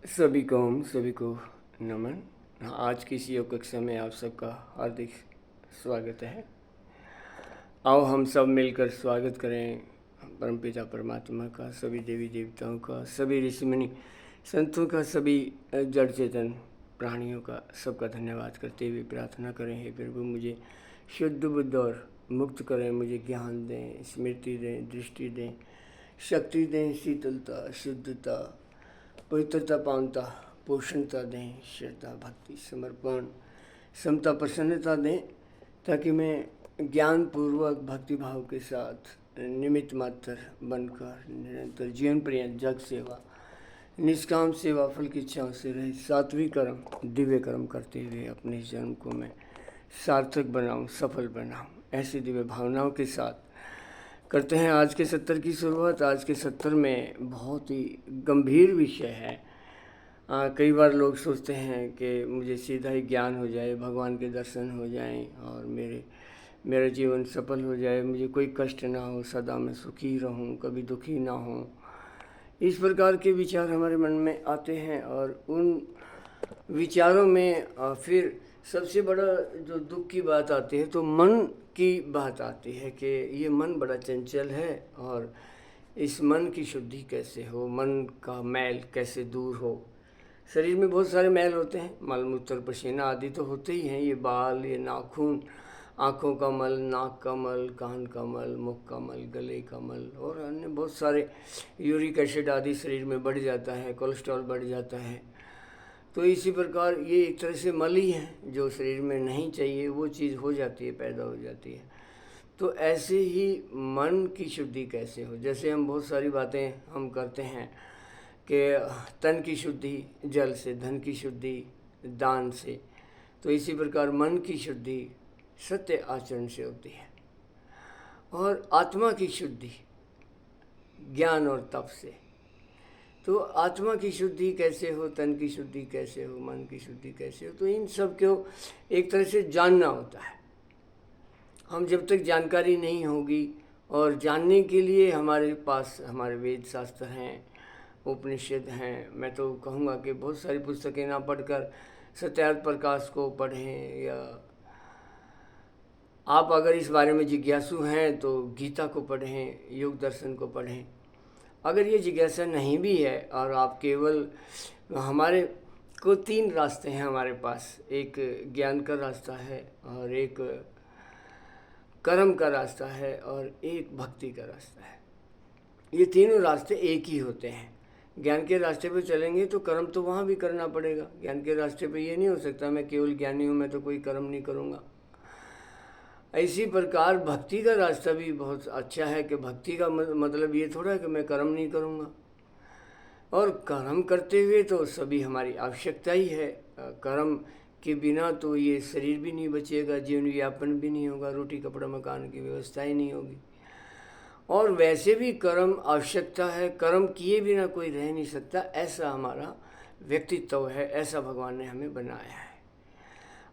सभी को नमन। आज की इस योग कक्षा में आप सबका हार्दिक स्वागत है। आओ हम सब मिलकर स्वागत करें परमपिता परमात्मा का, सभी देवी देवताओं का, सभी ऋषि मुनि संतों का, सभी जड़ चेतन प्राणियों का, सबका धन्यवाद करते हुए प्रार्थना करें, हे प्रभु मुझे शुद्ध बुद्ध और मुक्त करें, मुझे ज्ञान दें, स्मृति दें, दृष्टि दें, शक्ति दें, शीतलता, शुद्धता, पवित्रता, पावनता, पोषणता दें, श्रद्धा, भक्ति, समर्पण, समता, प्रसन्नता दें, ताकि मैं ज्ञान पूर्वक भक्ति भाव के साथ निमित्त मात्र बनकर निरंतर जीवन पर्यंत जग सेवा, निष्काम सेवा, फल की इच्छाओं से रहित सात्विक कर्म, दिव्य कर्म करते हुए अपने इस जन्म को मैं सार्थक बनाऊं, सफल बनाऊं, ऐसी दिव्य भावनाओं के साथ करते हैं आज के 70 की शुरुआत। आज के 70 में बहुत ही गंभीर विषय है। कई बार लोग सोचते हैं कि मुझे सीधा ही ज्ञान हो जाए, भगवान के दर्शन हो जाएं और मेरा जीवन सफल हो जाए, मुझे कोई कष्ट ना हो, सदा मैं सुखी रहूं, कभी दुखी ना हो। इस प्रकार के विचार हमारे मन में आते हैं और उन विचारों में फिर सबसे बड़ा जो दुख की बात आती है तो मन की बात आती है कि ये मन बड़ा चंचल है और इस मन की शुद्धि कैसे हो, मन का मैल कैसे दूर हो। शरीर में बहुत सारे मैल होते हैं, मल मूत्र पसीना आदि तो होते ही हैं, ये बाल, ये नाखून, आँखों का मल, नाक का मल, कान का मल, मुख का मल, गले का मल और अन्य बहुत सारे, यूरिक एसिड आदि शरीर में बढ़ जाता है, कोलेस्ट्रॉल बढ़ जाता है। तो इसी प्रकार ये एक तरह से मल ही है, जो शरीर में नहीं चाहिए वो चीज़ हो जाती है, पैदा हो जाती है। तो ऐसे ही मन की शुद्धि कैसे हो, जैसे हम बहुत सारी बातें हम करते हैं कि तन की शुद्धि जल से, धन की शुद्धि दान से, तो इसी प्रकार मन की शुद्धि सत्य आचरण से होती है और आत्मा की शुद्धि ज्ञान और तप से। तो आत्मा की शुद्धि कैसे हो, तन की शुद्धि कैसे हो, मन की शुद्धि कैसे हो, तो इन सब को एक तरह से जानना होता है। हम जब तक जानकारी नहीं होगी, और जानने के लिए हमारे पास हमारे वेद शास्त्र हैं, उपनिषद हैं। मैं तो कहूँगा कि बहुत सारी पुस्तकें ना पढ़कर सत्यार्थ प्रकाश को पढ़ें, या आप अगर इस बारे में जिज्ञासु हैं तो गीता को पढ़ें, योग दर्शन को पढ़ें। अगर ये जिज्ञासा नहीं भी है और आप केवल, हमारे को 3 रास्ते हैं हमारे पास, एक ज्ञान का रास्ता है और एक कर्म का रास्ता है और एक भक्ति का रास्ता है। ये तीनों रास्ते एक ही होते हैं। ज्ञान के रास्ते पे चलेंगे तो कर्म तो वहाँ भी करना पड़ेगा। ज्ञान के रास्ते पे ये नहीं हो सकता मैं केवल ज्ञानी हूँ, मैं तो कोई कर्म नहीं करूँगा। इसी प्रकार भक्ति का रास्ता भी बहुत अच्छा है कि भक्ति का मतलब ये थोड़ा है कि मैं कर्म नहीं करूँगा, और कर्म करते हुए तो सभी हमारी आवश्यकता ही है। कर्म के बिना तो ये शरीर भी नहीं बचेगा, जीवन यापन भी नहीं होगा, रोटी कपड़ा मकान की व्यवस्था ही नहीं होगी। और वैसे भी कर्म आवश्यकता है, कर्म किए बिना कोई रह नहीं सकता, ऐसा हमारा व्यक्तित्व है, ऐसा भगवान ने हमें बनाया है।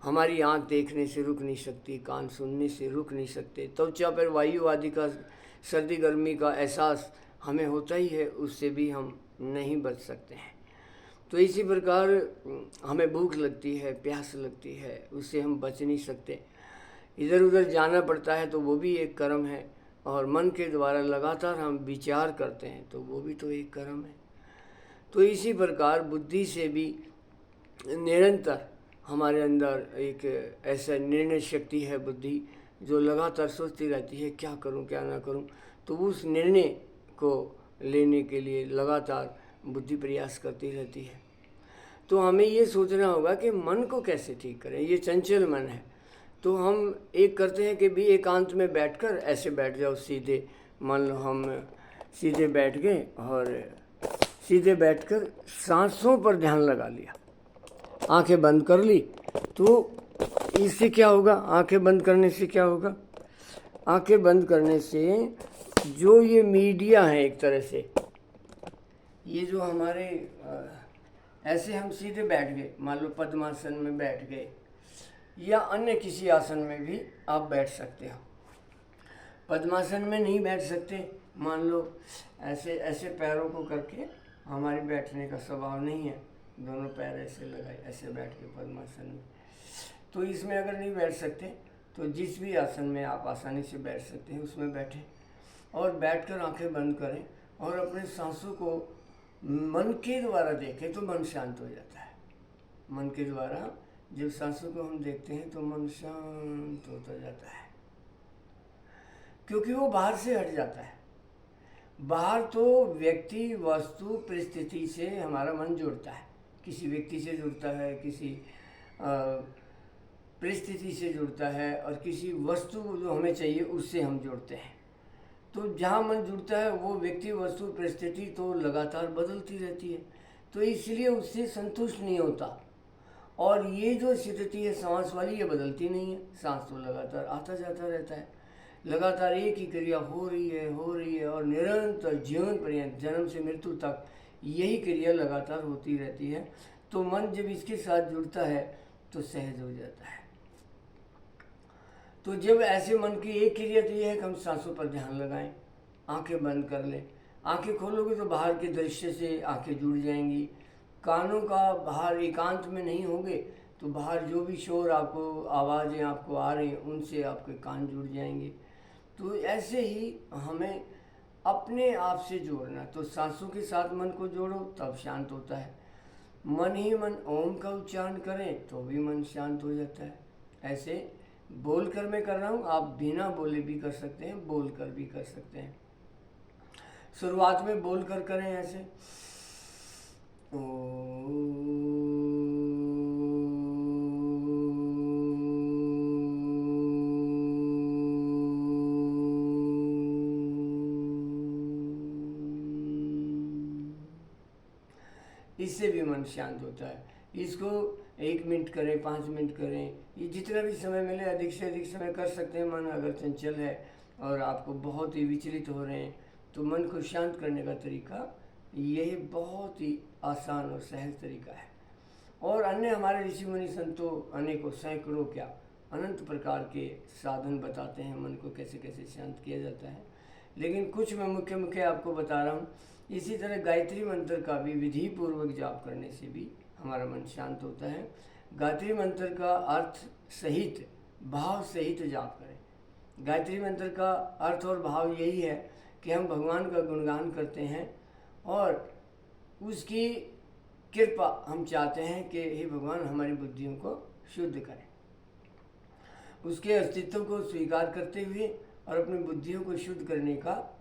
हमारी आँख देखने से रुक नहीं सकती, कान सुनने से रुक नहीं सकते, त्वचा पर वायु आदि का सर्दी गर्मी का एहसास हमें होता ही है, उससे भी हम नहीं बच सकते हैं। तो इसी प्रकार हमें भूख लगती है, प्यास लगती है, उससे हम बच नहीं सकते। इधर उधर जाना पड़ता है तो वो भी एक कर्म है, और मन के द्वारा लगातार हम विचार करते हैं तो वो भी तो एक कर्म है। तो इसी प्रकार बुद्धि से भी निरंतर हमारे अंदर एक ऐसा निर्णय शक्ति है, बुद्धि जो लगातार सोचती रहती है क्या करूं क्या ना करूं, तो उस निर्णय को लेने के लिए लगातार बुद्धि प्रयास करती रहती है। तो हमें ये सोचना होगा कि मन को कैसे ठीक करें। ये चंचल मन है, तो हम एक करते हैं कि भी एकांत में बैठकर ऐसे बैठ जाओ सीधे, मान लो हम सीधे बैठ गए और सीधे बैठकर सांसों पर ध्यान लगा लिया, आंखें बंद कर ली। तो इससे क्या होगा, आंखें बंद करने से क्या होगा, आंखें बंद करने से जो ये मीडिया है एक तरह से, ये जो हमारे ऐसे हम सीधे बैठ गए, मान लो पद्मासन में बैठ गए या अन्य किसी आसन में भी आप बैठ सकते हो। पद्मासन में नहीं बैठ सकते, मान लो ऐसे ऐसे पैरों को करके हमारे बैठने का स्वभाव नहीं है, दोनों पैर ऐसे लगाए, ऐसे बैठ के पद्मासन में। तो इसमें अगर नहीं बैठ सकते तो जिस भी आसन में आप आसानी से बैठ सकते हैं उसमें बैठें और बैठकर आंखें बंद करें और अपने सांसों को मन के द्वारा देखें तो मन शांत हो जाता है। मन के द्वारा जब सांसों को हम देखते हैं तो मन शांत होता जाता है, क्योंकि वो बाहर से हट जाता है। बाहर तो व्यक्ति, वस्तु, परिस्थिति से हमारा मन जुड़ता है, किसी व्यक्ति से जुड़ता है, किसी परिस्थिति से जुड़ता है और किसी वस्तु जो हमें चाहिए उससे हम जुड़ते हैं। तो जहाँ मन जुड़ता है वो व्यक्ति, वस्तु, परिस्थिति तो लगातार बदलती रहती है, तो इसलिए उससे संतुष्ट नहीं होता। और ये जो स्थिति है सांस वाली, ये बदलती नहीं है। सांस तो लगातार आता जाता रहता है, लगातार एक ही क्रिया हो रही है और निरंतर जीवन पर्यंत, जन्म से मृत्यु तक यही क्रिया लगातार होती रहती है। तो मन जब इसके साथ जुड़ता है तो सहज हो जाता है। तो जब ऐसे मन की एक क्रिया तो यह है कि हम सांसों पर ध्यान लगाएं, आंखें बंद कर लें। आंखें खोलोगे तो बाहर के दृश्य से आंखें जुड़ जाएंगी, कानों का बाहर एकांत में नहीं होंगे तो बाहर जो भी शोर आपको, आवाज़ें आपको आ रही हैं उनसे आपके कान जुड़ जाएंगे। तो ऐसे ही हमें अपने आप से जोड़ना। तो सांसों के साथ मन को जोड़ो तब शांत होता है। मन ही मन ओम का उच्चारण करें तो भी मन शांत हो जाता है। ऐसे बोलकर मैं कर रहा हूँ, आप बिना बोले भी कर सकते हैं, बोलकर भी कर सकते हैं। शुरुआत में बोलकर करें ऐसे इससे भी मन शांत होता है। इसको 1 मिनट करें, 5 मिनट करें, ये जितना भी समय मिले अधिक से अधिक समय कर सकते हैं। मन अगर चंचल है और आपको बहुत ही विचलित हो रहे हैं तो मन को शांत करने का तरीका यह बहुत ही आसान और सहज तरीका है। और अन्य हमारे ऋषि मुनि संतों अनेकों, सैकड़ों क्या अनंत प्रकार के साधन बताते हैं मन को कैसे कैसे शांत किया जाता है, लेकिन कुछ मैं मुख्य आपको बता रहा हूँ। इसी तरह गायत्री मंत्र का भी विधि पूर्वक जाप करने से भी हमारा मन शांत होता है। गायत्री मंत्र का अर्थ सहित, भाव सहित जाप करें। गायत्री मंत्र का अर्थ और भाव यही है कि हम भगवान का गुणगान करते हैं और उसकी कृपा हम चाहते हैं कि हे भगवान हमारी बुद्धियों को शुद्ध करें। उसके अस्तित्व को स्वीकार करते हुए और अपनी बुद्धियों को शुद्ध करने का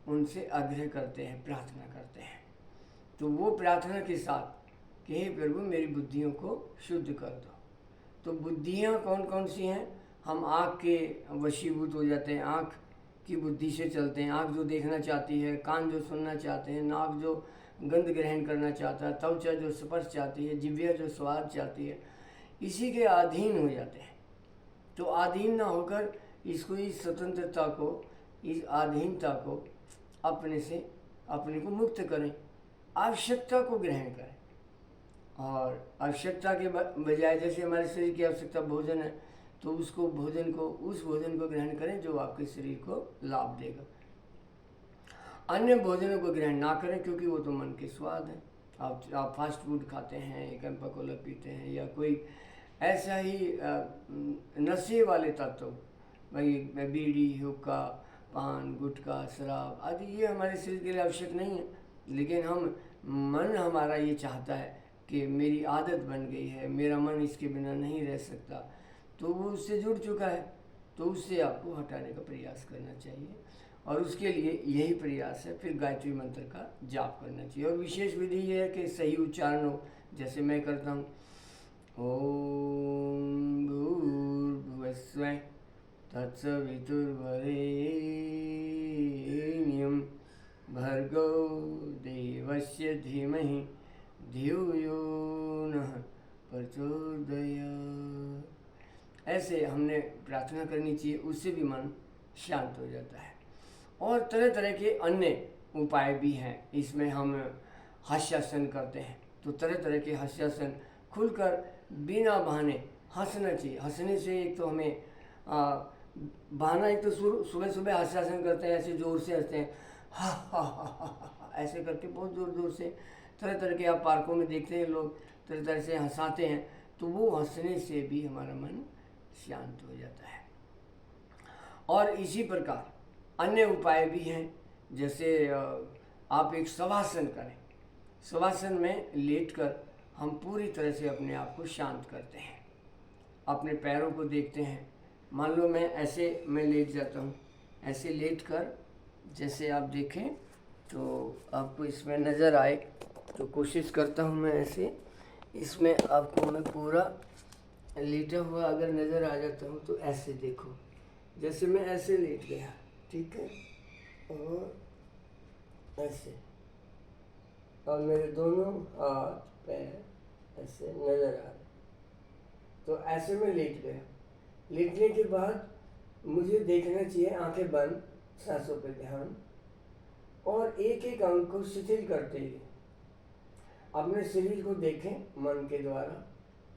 उनसे आग्रह करते हैं, प्रार्थना करते हैं। तो वो प्रार्थना के साथ कि हे प्रभु मेरी बुद्धियों को शुद्ध कर दो। तो बुद्धियाँ कौन कौन सी हैं? हम आँख के वशीभूत हो जाते हैं, आँख की बुद्धि से चलते हैं। आँख जो देखना चाहती है, कान जो सुनना चाहते हैं, नाक जो गंध ग्रहण करना चाहता है, त्वचा जो स्पर्श चाहती है, जिह्वा जो स्वाद चाहती है, इसी के अधीन हो जाते हैं। तो अधीन ना होकर इसको, इस स्वतंत्रता को, इस अधीनता को अपने से अपने को मुक्त करें, आवश्यकता को ग्रहण करें। और आवश्यकता के बजाय जैसे हमारे शरीर की आवश्यकता भोजन है तो उसको, भोजन को, उस भोजन को ग्रहण करें जो आपके शरीर को लाभ देगा। अन्य भोजनों को ग्रहण ना करें क्योंकि वो तो मन के स्वाद हैं। आप फास्ट फूड खाते हैं, एक कैंपा कोला पीते हैं या कोई ऐसा ही नशे वाले तत्व, भाई बीड़ी, हुक्का, पान, गुटखा, शराब आदि, ये हमारे शरीर के लिए आवश्यक नहीं है। लेकिन मन हमारा ये चाहता है कि मेरी आदत बन गई है, मेरा मन इसके बिना नहीं रह सकता, तो वो उससे जुड़ चुका है, तो उससे आपको हटाने का प्रयास करना चाहिए। और उसके लिए यही प्रयास है, फिर गायत्री मंत्र का जाप करना चाहिए। और विशेष विधि ये है कि सही उच्चारण हो, जैसे मैं करता हूँ ओम भूर्भुवस्सुः तत्सवितुर्वरेण्यं भर्गो देवस्य धीमहि धियो यो नः प्रचोदयात्। ऐसे हमने प्रार्थना करनी चाहिए, उससे भी मन शांत हो जाता है। और तरह तरह के अन्य उपाय भी हैं। इसमें हम हास्यासन करते हैं, तो तरह तरह के हास्यासन खुलकर बिना बहाने हंसना चाहिए। हंसने से एक तो हमें बहाना, एक तो सुबह सुबह हास्यासन करते हैं, ऐसे ज़ोर से हंसते हैं, हा हा हा हा, ऐसे करके बहुत ज़ोर ज़ोर से, तरह तरह के आप पार्कों में देखते हैं लोग तरह तरह से हंसाते हैं, तो वो हंसने से भी हमारा मन शांत हो जाता है। और इसी प्रकार अन्य उपाय भी हैं, जैसे आप एक शवासन करें। शवासन में लेटकर हम पूरी तरह से अपने आप को शांत करते हैं, अपने पैरों को देखते हैं। मान लो मैं लेट जाता हूँ, ऐसे लेट कर जैसे आप देखें तो आपको इसमें नज़र आए, तो कोशिश करता हूँ मैं ऐसे, इसमें आपको मैं पूरा लेटा हुआ अगर नज़र आ जाता हूँ तो ऐसे देखो, जैसे मैं ऐसे लेट गया, ठीक है, और ऐसे, और मेरे दोनों हाथ पैर ऐसे नज़र आ रहे, तो ऐसे में लेट गया। लेटने के बाद मुझे देखना चाहिए आंखें बंद, सांसों पे ध्यान, और एक एक अंग को शिथिल करते हुए अपने शरीर को देखें मन के द्वारा,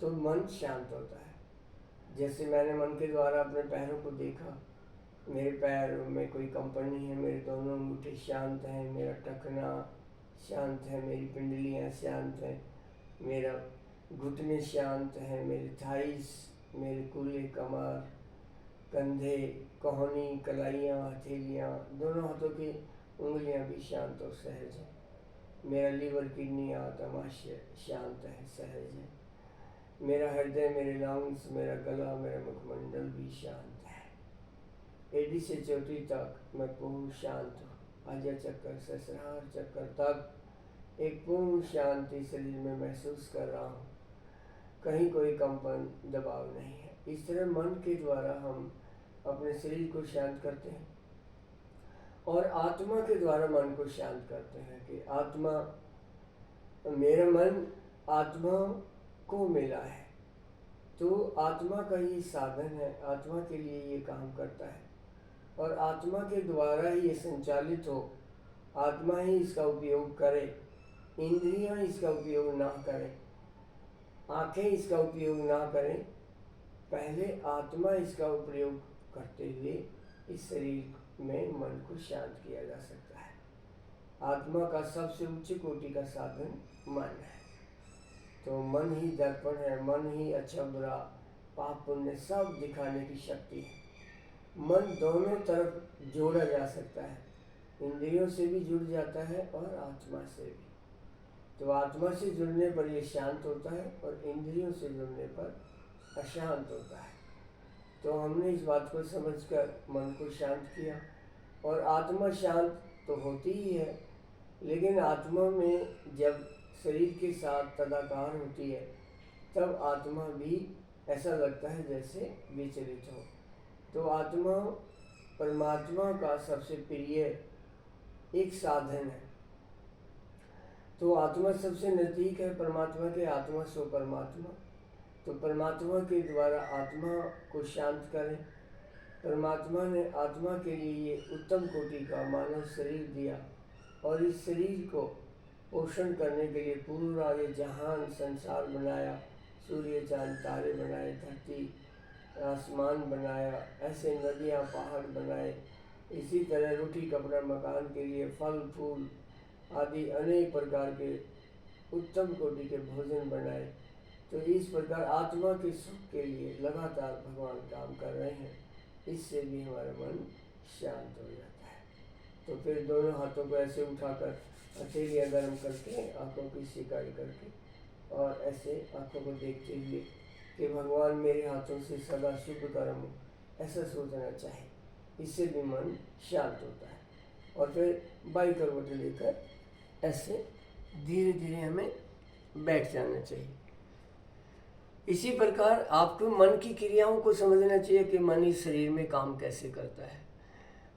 तो मन शांत होता है। जैसे मैंने मन के द्वारा अपने पैरों को देखा, मेरे पैर में कोई कंपन नहीं है, मेरे दोनों अंगूठे शांत हैं, मेरा टखना शांत है, मेरी पिंडलियाँ शांत हैं, मेरा घुटने शांत हैं, मेरे थाइस, मेरे कूल्हे, कमर, कंधे, कोहनी, कलाइयाँ, हथेलियाँ, दोनों हाथों की उंगलियाँ भी शांत और सहज हैं। मेरा लीवर, किडनी, आमाशय शांत है, सहज है। मेरा हृदय, मेरे लंग्स, मेरा गला, मेरा मुखमंडल भी शांत है। एडी से चोटी तक मैं पूर्ण शांत हूँ। आजा चक्कर, सहस्रार चक्कर तक एक पूर्ण शांति शरीर में महसूस कर रहा हूँ, कहीं कोई कंपन दबाव नहीं है। इस तरह मन के द्वारा हम अपने शरीर को शांत करते हैं और आत्मा के द्वारा मन को शांत करते हैं कि आत्मा, मेरा मन आत्मा को मिला है, तो आत्मा का ये साधन है, आत्मा के लिए ये काम करता है और आत्मा के द्वारा ही ये संचालित हो, आत्मा ही इसका उपयोग करे, इंद्रियां इसका उपयोग ना करें, आंखें इसका उपयोग ना करें, पहले आत्मा इसका उपयोग करते हुए इस शरीर में मन को शांत किया जा सकता है। आत्मा का सबसे उच्च कोटि का साधन मन है, तो मन ही दर्पण है, मन ही अच्छा बुरा पाप पुण्य सब दिखाने की शक्ति है। मन दोनों तरफ जोड़ा जा सकता है, इंद्रियों से भी जुड़ जाता है और आत्मा से भी। तो आत्मा से जुड़ने पर ये शांत होता है और इंद्रियों से जुड़ने पर अशांत होता है। तो हमने इस बात को समझकर मन को शांत किया और आत्मा शांत तो होती ही है, लेकिन आत्मा में जब शरीर के साथ तदाकार होती है तब आत्मा भी ऐसा लगता है जैसे विचलित हो। तो आत्मा परमात्मा का सबसे प्रिय एक साधन है। तो आत्मा सबसे नज़दीक है परमात्मा के, आत्मा सो परमात्मा। तो परमात्मा के द्वारा आत्मा को शांत करें। परमात्मा ने आत्मा के लिए ये उत्तम कोटि का मानव शरीर दिया और इस शरीर को पोषण करने के लिए पूरा ये जहान संसार बनाया, सूर्य चांद तारे बनाए, धरती आसमान बनाया, ऐसे नदियाँ पहाड़ बनाए, इसी तरह रोटी कपड़ा मकान के लिए फल फूल आदि अनेक प्रकार के उत्तम कोटि के भोजन बनाए। तो इस प्रकार आत्मा के सुख के लिए लगातार भगवान काम कर रहे हैं, इससे भी हमारा मन शांत हो जाता है। तो फिर दोनों हाथों को ऐसे उठाकर हथेलियाँ गर्म करके, आँखों की सिकाई करके और ऐसे आँखों को देखते हुए कि भगवान मेरे हाथों से सदा शुभ कर्म हो, ऐसा सोचना चाहिए। इससे भी मन शांत होता है। और फिर बाई करवट लेकर ऐसे धीरे धीरे हमें बैठ जाना चाहिए। इसी प्रकार आपको मन की क्रियाओं को समझना चाहिए कि मन इस शरीर में काम कैसे करता है।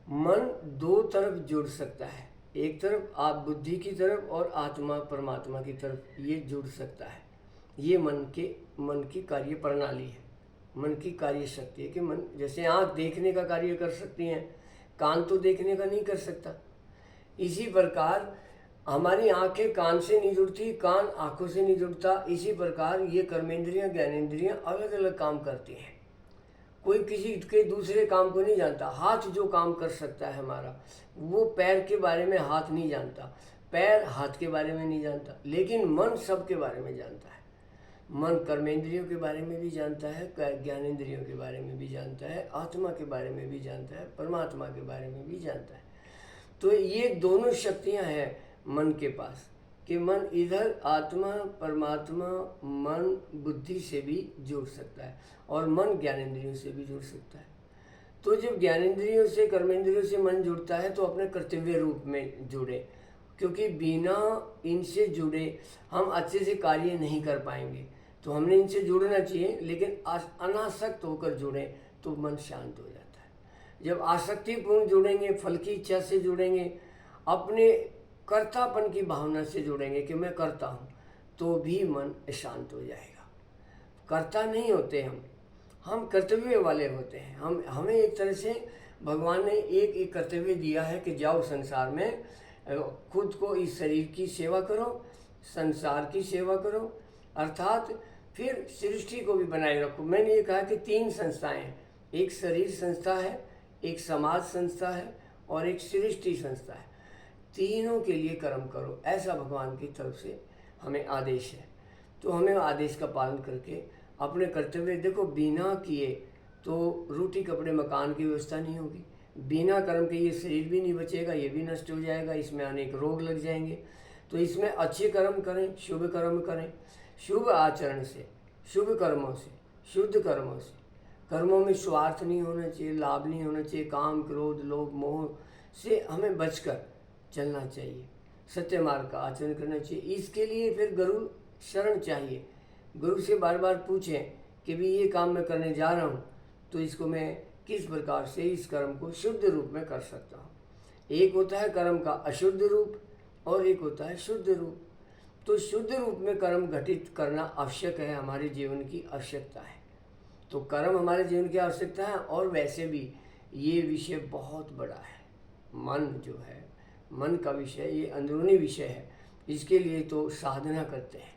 मन दो तरफ जुड़ सकता है, एक तरफ आप बुद्धि की तरफ और आत्मा परमात्मा की तरफ ये जुड़ सकता है। ये मन की कार्य प्रणाली है, मन की कार्य शक्ति है कि मन जैसे आँख देखने का कार्य कर सकती हैं, कान तो देखने का नहीं कर सकता। इसी प्रकार हमारी आंखें कान से नहीं जुड़ती, कान आंखों से नहीं जुड़ता। इसी प्रकार ये कर्मेंद्रियां ज्ञानेंद्रियां अलग अलग काम करती हैं, कोई किसी के दूसरे काम को नहीं जानता। हाथ जो काम कर सकता है हमारा, वो पैर के बारे में हाथ नहीं जानता। पैर हाथ के बारे में नहीं जानता, लेकिन मन सब के बारे में जानता है। मन कर्मेंद्रियों के बारे में भी जानता है, ज्ञानेंद्रियों के बारे में भी जानता है, आत्मा के बारे में भी जानता है, परमात्मा के बारे में भी जानता है। तो ये दोनों शक्तियां हैं मन के पास कि मन इधर आत्मा परमात्मा मन बुद्धि से भी जुड़ सकता है और मन ज्ञानेंद्रियों से भी जुड़ सकता है। तो जब ज्ञानेंद्रियों से कर्मेंद्रियों से मन जुड़ता है तो अपने कर्तव्य रूप में जुड़े, क्योंकि बिना इनसे जुड़े हम अच्छे से कार्य नहीं कर पाएंगे। तो हमने इनसे जुड़ना चाहिए, लेकिन अनासक्त होकर जुड़ें तो मन शांत हो जाता है। जब आसक्तिपूर्ण जुड़ेंगे, फल की इच्छा से जुड़ेंगे, अपने कर्तापन की भावना से जुड़ेंगे कि मैं करता हूँ, तो भी मन शांत हो जाएगा। कर्ता नहीं होते हम कर्तव्य वाले होते हैं। हमें एक तरह से भगवान ने एक कर्तव्य दिया है कि जाओ संसार में, खुद को इस शरीर की सेवा करो, संसार की सेवा करो, अर्थात फिर सृष्टि को भी बनाए रखो। मैंने ये कहा कि 3 संस्थाएं हैं, एक शरीर संस्था है, एक समाज संस्था है और एक सृष्टि संस्था है। तीनों के लिए कर्म करो, ऐसा भगवान की तरफ से हमें आदेश है। तो हमें आदेश का पालन करके अपने कर्तव्य, देखो बिना किए तो रोटी कपड़े मकान की व्यवस्था नहीं होगी, बिना कर्म के ये शरीर भी नहीं बचेगा, ये भी नष्ट हो जाएगा, इसमें अनेक रोग लग जाएंगे। तो इसमें अच्छे कर्म करें, शुभ कर्म करें, शुभ आचरण से, शुभ कर्मों से, शुद्ध कर्मों से। कर्मों में स्वार्थ नहीं होना चाहिए, लाभ नहीं होना चाहिए, काम क्रोध लोभ मोह से हमें बचकर चलना चाहिए, सत्य मार्ग का आचरण करना चाहिए। इसके लिए फिर गुरु शरण चाहिए। गुरु से बार बार पूछें कि भी ये काम मैं करने जा रहा हूँ, तो इसको मैं किस प्रकार से इस कर्म को शुद्ध रूप में कर सकता हूँ। एक होता है कर्म का अशुद्ध रूप और एक होता है शुद्ध रूप। तो शुद्ध रूप में कर्म घटित करना आवश्यक है, हमारे जीवन की आवश्यकता है। तो कर्म हमारे जीवन की आवश्यकता है। और वैसे भी ये विषय बहुत बड़ा है, मन जो है, मन का विषय, ये अंदरूनी विषय है। इसके लिए तो साधना करते हैं।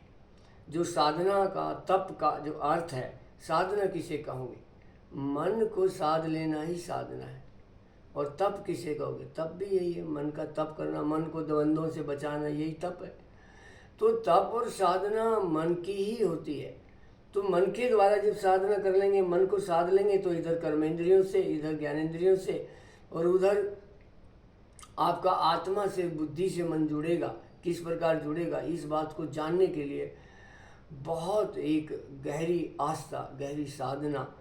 जो साधना का, तप का जो अर्थ है, साधना किसे कहोगे? मन को साध लेना ही साधना है। और तप किसे कहोगे? तप भी यही है, मन का तप करना, मन को द्वंद्वों से बचाना, यही तप है। तो तप और साधना मन की ही होती है। तो मन के द्वारा जब साधना कर लेंगे, मन को साध लेंगे, तो इधर कर्मेंद्रियों से, इधर ज्ञानेंद्रियों से, और उधर आपका आत्मा से, बुद्धि से मन जुड़ेगा। किस प्रकार जुड़ेगा, इस बात को जानने के लिए बहुत एक गहरी आस्था, गहरी साधना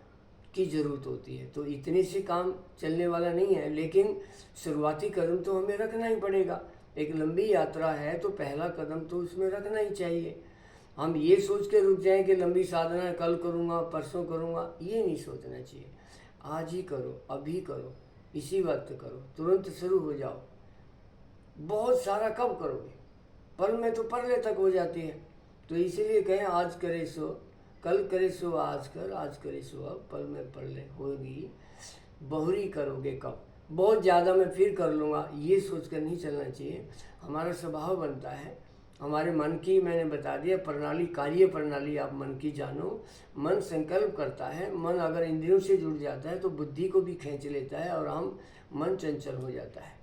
की ज़रूरत होती है। तो इतने से काम चलने वाला नहीं है, लेकिन शुरुआती कदम तो हमें रखना ही पड़ेगा। एक लंबी यात्रा है तो पहला कदम तो उसमें रखना ही चाहिए। हम ये सोच के रुक जाएं कि लंबी साधना है, कल करूँगा, परसों करूँगा, ये नहीं सोचना चाहिए। आज ही करो, अभी करो, इसी वक्त करो, तुरंत शुरू हो जाओ। बहुत सारा कब करोगे? पल में तो परले तक हो जाती है। तो इसीलिए कहें आज करे सो कल, करे सो आज कर, आज करे सो अब, पल में परले होगी, बहुरी करोगे कब? बहुत ज़्यादा मैं फिर कर लूँगा, ये सोचकर नहीं चलना चाहिए। हमारा स्वभाव बनता है, हमारे मन की, मैंने बता दिया प्रणाली, कार्य प्रणाली आप मन की जानो। मन संकल्प करता है, मन अगर इंद्रियों से जुड़ जाता है तो बुद्धि को भी खींच लेता है और हम मन चंचल हो जाता है।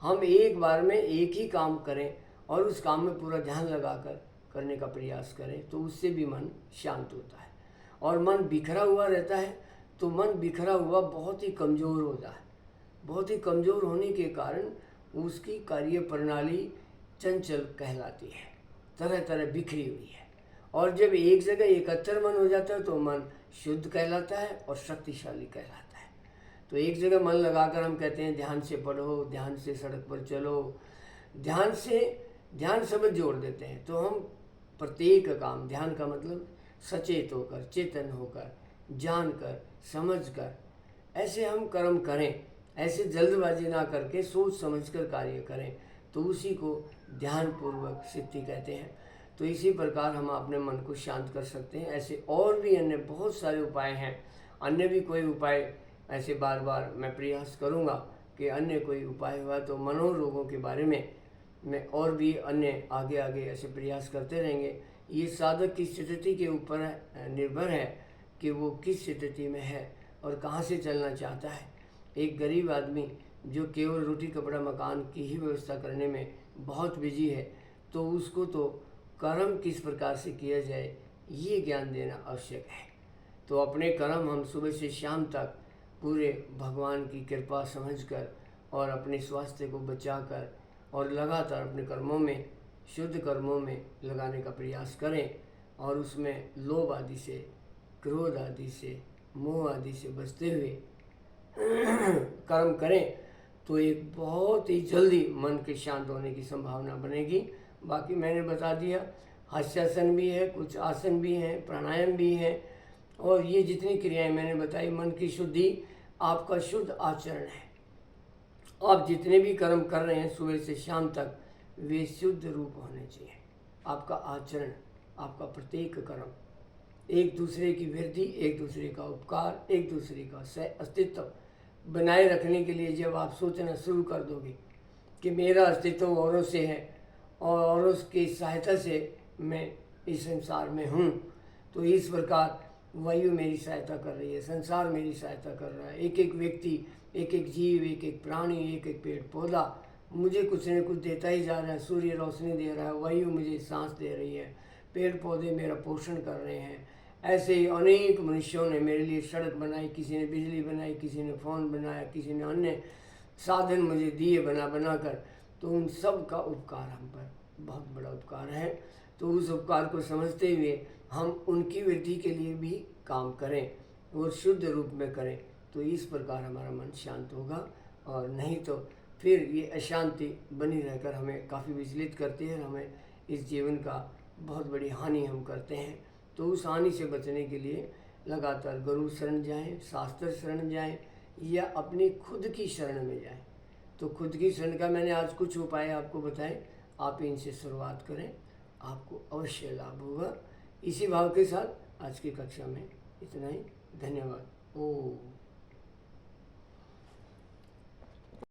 हम एक बार में एक ही काम करें और उस काम में पूरा ध्यान लगाकर करने का प्रयास करें, तो उससे भी मन शांत होता है। और मन बिखरा हुआ रहता है तो मन बिखरा हुआ बहुत ही कमज़ोर होता है। बहुत ही कमज़ोर होने के कारण उसकी कार्य प्रणाली चंचल कहलाती है, तरह तरह बिखरी हुई है। और जब एक जगह एकत्र मन हो जाता है तो मन शुद्ध कहलाता है और शक्तिशाली कहलाता है। तो एक जगह मन लगाकर हम कहते हैं ध्यान से पढ़ो, ध्यान से सड़क पर चलो, ध्यान से ध्यान शब्द जोड़ देते हैं। तो हम प्रत्येक काम, ध्यान का मतलब सचेत होकर, चेतन होकर, जानकर, समझकर, ऐसे हम कर्म करें। ऐसे जल्दबाजी ना करके सोच समझकर कार्य करें, तो उसी को ध्यानपूर्वक सिद्धि कहते हैं। तो इसी प्रकार हम अपने मन को शांत कर सकते हैं। ऐसे और भी अन्य बहुत सारे उपाय हैं। अन्य भी कोई उपाय ऐसे बार बार मैं प्रयास करूँगा कि अन्य कोई उपाय हुआ तो मनोरोगों के बारे में मैं और भी अन्य आगे आगे ऐसे प्रयास करते रहेंगे। ये साधक की स्थिति के ऊपर निर्भर है कि वो किस स्थिति में है और कहाँ से चलना चाहता है। एक गरीब आदमी जो केवल रोटी कपड़ा मकान की ही व्यवस्था करने में बहुत बिजी है, तो उसको तो कर्म किस प्रकार से किया जाए ये ज्ञान देना आवश्यक है। तो अपने कर्म हम सुबह से शाम तक पूरे भगवान की कृपा समझकर और अपने स्वास्थ्य को बचाकर और लगातार अपने कर्मों में, शुद्ध कर्मों में लगाने का प्रयास करें और उसमें लोभ आदि से, क्रोध आदि से, मोह आदि से बचते हुए कर्म करें तो एक बहुत ही जल्दी मन के शांत होने की संभावना बनेगी। बाकी मैंने बता दिया, हास्यासन भी है, कुछ आसन भी हैं, प्राणायाम भी हैं, और ये जितनी क्रियाएं मैंने बताई मन की शुद्धि आपका शुद्ध आचरण है। आप जितने भी कर्म कर रहे हैं सुबह से शाम तक वे शुद्ध रूप होने चाहिए। आपका आचरण, आपका प्रत्येक कर्म एक दूसरे की वृद्धि, एक दूसरे का उपकार, एक दूसरे का सह अस्तित्व बनाए रखने के लिए जब आप सोचना शुरू कर दोगे कि मेरा अस्तित्व औरों से है और औरों की सहायता से मैं इस संसार में हूँ, तो इस प्रकार वायु मेरी सहायता कर रही है, संसार मेरी सहायता कर रहा है, एक एक व्यक्ति, एक एक जीव, एक एक प्राणी, एक एक पेड़ पौधा मुझे कुछ न कुछ देता ही जा रहा है। सूर्य रोशनी दे रहा है, वायु मुझे सांस दे रही है, पेड़ पौधे मेरा पोषण कर रहे हैं। ऐसे ही अनेक मनुष्यों ने मेरे लिए सड़क बनाई, किसी ने बिजली बनाई, किसी ने फ़ोन बनाया, किसी ने अन्य साधन मुझे दिए बना बना कर। तो उन सब का उपकार हम पर बहुत बड़ा उपकार है। तो उस उपकार को समझते हुए हम उनकी वृद्धि के लिए भी काम करें और शुद्ध रूप में करें, तो इस प्रकार हमारा मन शांत होगा। और नहीं तो फिर ये अशांति बनी रहकर हमें काफ़ी विचलित करती है, हमें इस जीवन का बहुत बड़ी हानि हम करते हैं। तो उस हानि से बचने के लिए लगातार गुरु शरण जाएं, शास्त्र शरण जाएं या अपनी खुद की शरण में जाएं। तो खुद की शरण का मैंने आज कुछ उपाय आपको बताए, आप इनसे शुरुआत करें, आपको अवश्य लाभ होगा। इसी भाव के साथ आज की कक्षा में इतना ही। धन्यवाद। ओम।